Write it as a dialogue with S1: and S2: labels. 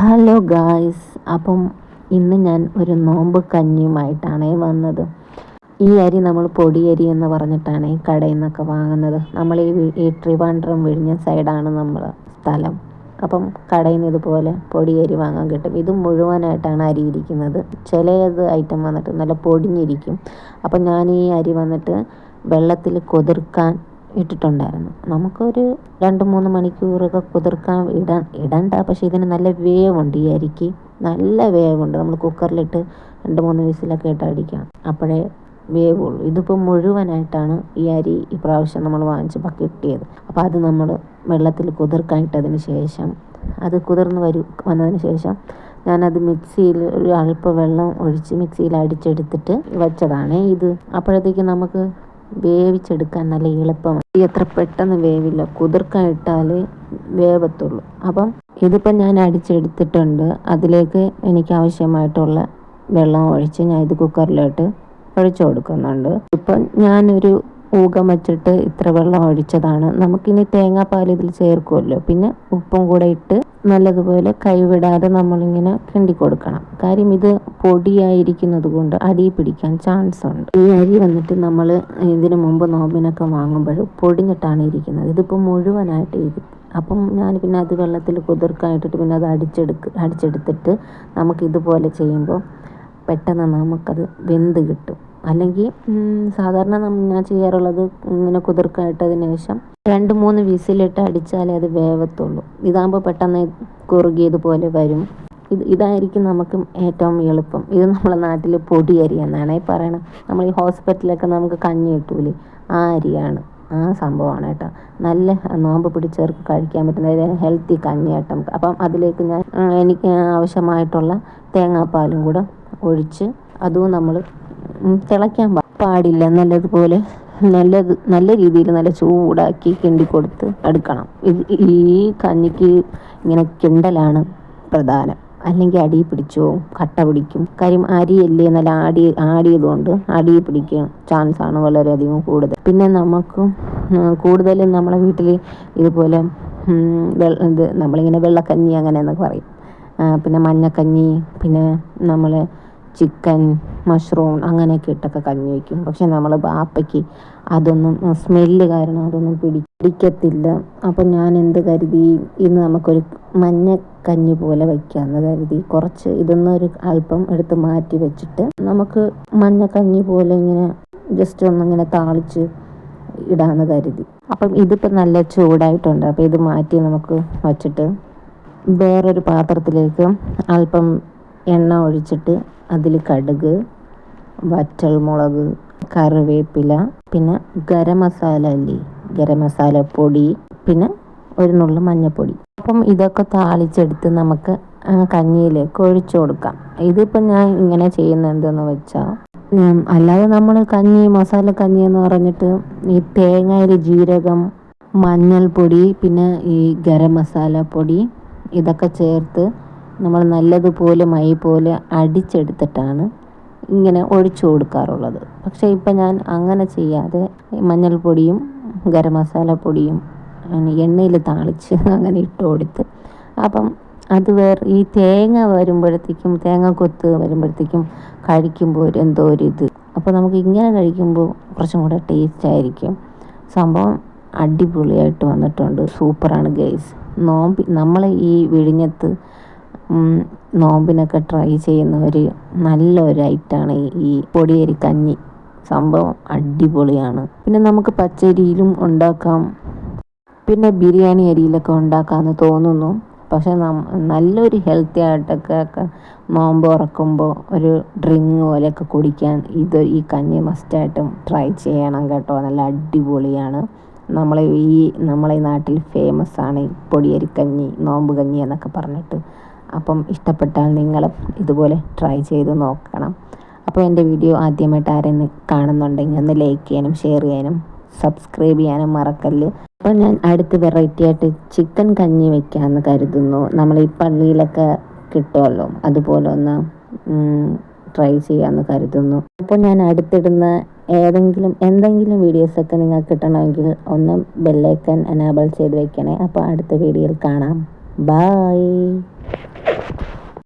S1: Hello guys, അപ്പം ഇന്ന് ഞാൻ ഒരു നോമ്പ് കഞ്ഞിയുമായിട്ടാണ് വന്നത്. ഈ അരി നമ്മൾ പൊടിയരി എന്ന് പറഞ്ഞിട്ടാണ് ഈ കടയിൽ നിന്നൊക്കെ വാങ്ങുന്നത്. നമ്മൾ ഈ ട്രിവാൻഡ്രം വിഴിഞ്ഞ സൈഡാണ് നമ്മൾ സ്ഥലം. അപ്പം കടയിൽ നിന്ന് ഇതുപോലെ പൊടിയരി വാങ്ങാൻ കിട്ടും. ഇത് മുഴുവനായിട്ടാണ് അരി ഇരിക്കുന്നത്. ചിലത് ഐറ്റം വന്നിട്ട് നല്ല പൊടിഞ്ഞിരിക്കും. അപ്പം ഞാൻ ഈ അരി വന്നിട്ട് വെള്ളത്തിൽ കുതിർക്കാൻ ഇട്ടിട്ടുണ്ടായിരുന്നു. നമുക്കൊരു 2-3 മണിക്കൂറൊക്കെ കുതിർക്കാൻ ഇടണ്ട. പക്ഷേ ഇതിന് നല്ല വേവുണ്ട്. ഈ അരിക്ക് നല്ല വേവുണ്ട്. നമ്മൾ കുക്കറിലിട്ട് 2-3 വിസിലൊക്കെ ഇട്ട് അടിക്കണം, അപ്പോഴേ വേവുള്ളൂ. ഇതിപ്പോൾ മുഴുവനായിട്ടാണ് ഈ അരി ഇപ്രാവശ്യം നമ്മൾ വാങ്ങിച്ചപ്പോൾ കിട്ടിയത്. അപ്പോൾ അത് നമ്മൾ വെള്ളത്തിൽ കുതിർക്കാൻ ഇട്ടതിന് ശേഷം അത് കുതിർന്ന് വന്നതിന് ശേഷം ഞാനത് മിക്സിയിൽ ഒരു അല്പം വെള്ളം ഒഴിച്ച് മിക്സിയിൽ അടിച്ചെടുത്തിട്ട് വെച്ചതാണ് ഇത്. അപ്പോഴത്തേക്ക് നമുക്ക് വേവിച്ചെടുക്കാൻ നല്ല എളുപ്പമാണ്. എത്ര പെട്ടെന്ന് വേവില്ല, കുതിർക്കാൻ ഇട്ടാലേ വേവത്തുള്ളൂ. അപ്പം ഇതിപ്പം ഞാൻ അടിച്ചെടുത്തിട്ടുണ്ട്. അതിലേക്ക് എനിക്ക് ആവശ്യമായിട്ടുള്ള വെള്ളം ഒഴിച്ച് ഞാൻ ഇത് കുക്കറിലോട്ട് ഒഴിച്ചു കൊടുക്കുന്നുണ്ട്. ഇപ്പം ഞാനൊരു ഊകം വെച്ചിട്ട് ഇത്ര വെള്ളം ഒഴിച്ചതാണ്. നമുക്കിനി തേങ്ങാപ്പാൽ ഇതിൽ ചേർക്കുമല്ലോ. പിന്നെ ഉപ്പും കൂടെ ഇട്ട് നല്ലതുപോലെ കൈവിടാതെ നമ്മളിങ്ങനെ കിണ്ടി കൊടുക്കണം. കാര്യം ഇത് പൊടിയായിരിക്കുന്നത് കൊണ്ട് അടി പിടിക്കാൻ ചാൻസ് ഉണ്ട്. ഈ അരി വന്നിട്ട് നമ്മൾ ഇതിന് മുമ്പ് നോമ്പിനൊക്കെ വാങ്ങുമ്പോൾ പൊടിഞ്ഞിട്ടാണ് ഇരിക്കുന്നത്. ഇതിപ്പോൾ മുഴുവനായിട്ട് ഇരിക്കും. അപ്പം ഞാൻ പിന്നെ അത് വെള്ളത്തിൽ കുതിർക്കാനിട്ടിട്ട് പിന്നെ അത് അടിച്ചെടുത്തിട്ട് നമുക്കിതുപോലെ ചെയ്യുമ്പോൾ പെട്ടെന്ന് നമുക്കത് വെന്ത് കിട്ടും. അല്ലെങ്കിൽ സാധാരണ ഞാൻ ചെയ്യാറുള്ളത് ഇങ്ങനെ കുതിർക്കായിട്ടതിന് ശേഷം 2-3 വിസിലിട്ട് അടിച്ചാലേ അത് വേവത്തുള്ളൂ. ഇതാകുമ്പോൾ പെട്ടെന്ന് കുറുകിയതുപോലെ വരും. ഇതായിരിക്കും നമുക്ക് ഏറ്റവും എളുപ്പം. ഇത് നമ്മളെ നാട്ടിൽ പൊടിയരി എന്നാണ് പറയണത്. നമ്മൾ ഈ ഹോസ്പിറ്റലിലൊക്കെ നമുക്ക് കഞ്ഞി കിട്ടൂലേ, ആ അരിയാണ്, ആ സംഭവമാണ് കേട്ടോ. നല്ല നോമ്പ് പിടിച്ചവർക്ക് കഴിക്കാൻ പറ്റുന്ന ഹെൽത്തി കഞ്ഞിയാട്ടം. അപ്പം അതിലേക്ക് ഞാൻ എനിക്ക് ആവശ്യമായിട്ടുള്ള തേങ്ങാപ്പാലും കൂടെ ഒഴിച്ച് അതും നമ്മൾ തിളയ്ക്കാൻ പാടില്ല. നല്ലതുപോലെ നല്ല രീതിയിൽ നല്ല ചൂടാക്കി കിണ്ടി കൊടുത്ത് എടുക്കണം. ഈ കഞ്ഞിക്ക് ഇങ്ങനെ കിണ്ടലാണ് പ്രധാനം. അല്ലെങ്കിൽ അടി പിടിച്ചോ കട്ട പിടിക്കും. കാര്യം അരിയല്ലേ നല്ല ആടിയതുകൊണ്ട് അടി പിടിക്കാൻ ചാൻസാണ് വളരെയധികം കൂടുതൽ. പിന്നെ നമുക്ക് കൂടുതലും നമ്മളെ വീട്ടിൽ ഇതുപോലെ ഇത് നമ്മളിങ്ങനെ വെള്ളക്കഞ്ഞി അങ്ങനെയെന്നൊക്കെ പറയും. പിന്നെ മഞ്ഞക്കഞ്ഞി, പിന്നെ നമ്മൾ ചിക്കൻ, മഷ്റൂം അങ്ങനെയൊക്കെ ഇട്ടൊക്കെ കഞ്ഞി വയ്ക്കും. പക്ഷെ നമ്മൾ ബാപ്പയ്ക്ക് അതൊന്നും സ്മെല്ല് കാരണം അതൊന്നും പിടിക്കത്തില്ല. അപ്പം ഞാൻ എന്ത് കരുതി, ഇന്ന് നമുക്കൊരു മഞ്ഞക്കഞ്ഞി പോലെ വയ്ക്കാമെന്ന് കരുതി. കുറച്ച് ഇതൊന്നൊരു അല്പം എടുത്ത് മാറ്റി വെച്ചിട്ട് നമുക്ക് മഞ്ഞക്കഞ്ഞി പോലെ ഇങ്ങനെ ജസ്റ്റ് ഒന്നിങ്ങനെ താളിച്ച് ഇടാമെന്ന് കരുതി. അപ്പം ഇതിപ്പോൾ നല്ല ചൂടായിട്ടുണ്ട്. അപ്പോൾ ഇത് മാറ്റി നമുക്ക് വച്ചിട്ട് വേറൊരു പാത്രത്തിലേക്ക് അല്പം എണ്ണ ഒഴിച്ചിട്ട് അതിൽ കടുക്, വറ്റൽമുളക്, കറിവേപ്പില, പിന്നെ ഗരം മസാല പൊടി, പിന്നെ ഒരു നുള്ളു മഞ്ഞൾപ്പൊടി. അപ്പം ഇതൊക്കെ താളിച്ചെടുത്ത് നമുക്ക് കഞ്ഞിയിലേക്ക് ഒഴിച്ചു കൊടുക്കാം. ഇതിപ്പം ഞാൻ ഇങ്ങനെ ചെയ്യുന്നത് എന്തെന്ന് വെച്ചാൽ, അല്ലാതെ നമ്മൾ മസാല കഞ്ഞി എന്ന് പറഞ്ഞിട്ട് ഈ തേങ്ങയിൽ ജീരകം, മഞ്ഞൾപ്പൊടി, പിന്നെ ഈ ഗരം മസാല പൊടി ഇതൊക്കെ ചേർത്ത് നമ്മൾ നല്ലതുപോലെ മൈ പോലെ അടിച്ചെടുത്തിട്ടാണ് ഇങ്ങനെ ഒഴിച്ചു കൊടുക്കാറുള്ളത്. പക്ഷേ ഇപ്പം ഞാൻ അങ്ങനെ ചെയ്യാതെ മഞ്ഞൾപ്പൊടിയും ഗരം മസാല പൊടിയും എണ്ണയിൽ താളിച്ച് അങ്ങനെ ഇട്ട് കൊടുത്ത്, അപ്പം അത് ഈ തേങ്ങ കൊത്ത് വരുമ്പോഴത്തേക്കും കഴിക്കുമ്പോൾ എന്തോ ഒരിത്. അപ്പോൾ നമുക്ക് ഇങ്ങനെ കഴിക്കുമ്പോൾ കുറച്ചും കൂടെ ടേസ്റ്റ് ആയിരിക്കും. സംഭവം അടിപൊളിയായിട്ട് വന്നിട്ടുണ്ട്. സൂപ്പറാണ് ഗൈസ്. നമ്മൾ ഈ വിഴിഞ്ഞത്ത് നോമ്പിനൊക്കെ ട്രൈ ചെയ്യുന്നവർ നല്ലൊരു ഐറ്റമാണ് ഈ പൊടിയരി കഞ്ഞി. സംഭവം അടിപൊളിയാണ്. പിന്നെ നമുക്ക് പച്ചരിയിലും ഉണ്ടാക്കാം, പിന്നെ ബിരിയാണി അരിയിലൊക്കെ ഉണ്ടാക്കാമെന്ന് തോന്നുന്നു. പക്ഷെ നല്ലൊരു ഹെൽത്തി ആയിട്ടൊക്കെ നോമ്പ് തുറക്കുമ്പോൾ ഒരു ഡ്രിങ്ക് പോലെയൊക്കെ കുടിക്കാൻ ഈ കഞ്ഞി മസ്റ്റായിട്ടും ട്രൈ ചെയ്യണം കേട്ടോ. നല്ല അടിപൊളിയാണ്. നമ്മളെ നാട്ടിൽ ഫേമസ് ആണ് ഈ പൊടിയരിക്കഞ്ഞി, നോമ്പ് കഞ്ഞി എന്നൊക്കെ പറഞ്ഞിട്ട്. അപ്പം ഇഷ്ടപ്പെട്ടാൽ നിങ്ങളും ഇതുപോലെ ട്രൈ ചെയ്ത് നോക്കണം. അപ്പോൾ എൻ്റെ വീഡിയോ ആദ്യമായിട്ട് ആരെങ്കിലും കാണുന്നുണ്ടെങ്കിൽ ഒന്ന് ലൈക്ക് ചെയ്യാനും ഷെയർ ചെയ്യാനും സബ്സ്ക്രൈബ് ചെയ്യാനും മറക്കല്ല്. അപ്പോൾ ഞാൻ അടുത്ത വെറൈറ്റി ആയിട്ട് ചിക്കൻ കഞ്ഞി വയ്ക്കാമെന്ന് കരുതുന്നു. നമ്മൾ ഈ പള്ളിയിലൊക്കെ കിട്ടുമല്ലോ, അതുപോലെ ഒന്ന് ട്രൈ ചെയ്യാമെന്ന് കരുതുന്നു. അപ്പോൾ ഞാൻ അടുത്തിടുന്ന എന്തെങ്കിലും വീഡിയോസൊക്കെ നിങ്ങൾക്ക് കിട്ടണമെങ്കിൽ ഒന്ന് ബെല്ലൈക്കൺ എനേബിൾ ചെയ്ത് വെക്കണേ. അപ്പോൾ അടുത്ത വീഡിയോയിൽ കാണാം. ബൈ.